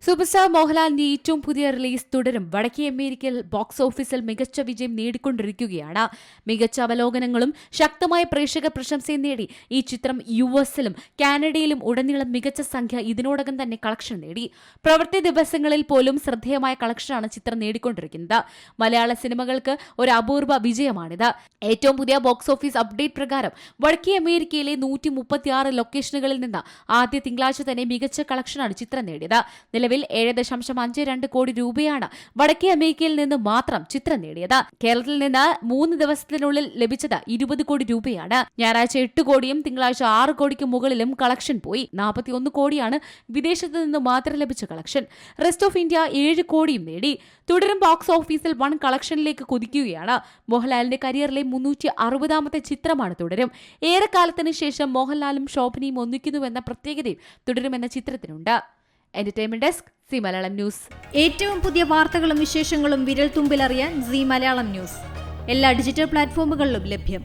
Superstar മോഹൻലാലിന്റെ ഏറ്റവും പുതിയ റിലീസ് തുടരും. വടക്കേ അമേരിക്കയിൽ ബോക്സ് ഓഫീസിൽ മികച്ച വിജയം നേടിക്കൊണ്ടിരിക്കുകയാണ്. മികച്ച അവലോകനങ്ങളും ശക്തമായ പ്രേക്ഷക പ്രശംസയും നേടി ഈ ചിത്രം യുഎസിലും കാനഡയിലും ഉടനീളം മികച്ച സംഖ്യ ഇതിനോടകം തന്നെ കളക്ഷൻ നേടി. പ്രവൃത്തി ദിവസങ്ങളിൽ പോലും ശ്രദ്ധേയമായ കളക്ഷനാണ് ചിത്രം നേടിക്കൊണ്ടിരിക്കുന്നത്. മലയാള സിനിമകൾക്ക് ഒരു അപൂർവ വിജയമാണിത്. ഏറ്റവും പുതിയ ബോക്സ് ഓഫീസ് അപ്ഡേറ്റ് പ്രകാരം വടക്കേ അമേരിക്കയിലെ 136 ലൊക്കേഷനുകളിൽ നിന്ന് ആദ്യ തിങ്കളാഴ്ച തന്നെ മികച്ച കളക്ഷനാണ് ചിത്രം നേടിയത്. നിലവിൽ 7.52 കോടി രൂപയാണ് വടക്കേ അമേരിക്കയിൽ നിന്ന് മാത്രം ചിത്രം നേടിയത്. കേരളത്തിൽ നിന്ന് 3 ദിവസത്തിനുള്ളിൽ ലഭിച്ചത് 20 കോടി രൂപയാണ്. ഞായറാഴ്ച 8 കോടിയും തിങ്കളാഴ്ച 6 കോടിക്ക് മുകളിലും കളക്ഷൻ പോയി. 41 കോടിയാണ് വിദേശത്ത് നിന്ന് മാത്രം ലഭിച്ച കളക്ഷൻ. റെസ്റ്റ് ഓഫ് ഇന്ത്യ 7 കോടിയും നേടി. തുടരും ബോക്സ് ഓഫീസിൽ വൺ കളക്ഷനിലേക്ക് കുതിക്കുകയാണ്. മോഹൻലാലിന്റെ കരിയറിലെ 360ാമത്തെ ചിത്രമാണ് തുടരും. ഏറെക്കാലത്തിന് ശേഷം മോഹൻലാലും ശോഭനയും ഒന്നിക്കുന്നുവെന്ന പ്രത്യേകതയും തുടരുമെന്ന ചിത്രത്തിനുണ്ട്. Entertainment desk, Zee Malayalam news. ഏറ്റവും പുതിയ വാർത്തകളും വിശേഷങ്ങളും വിരൽ തുമ്പിലറിയാൻ സി മലയാളം ന്യൂസ് എല്ലാ ഡിജിറ്റൽ പ്ലാറ്റ്ഫോമുകളിലും ലഭ്യം.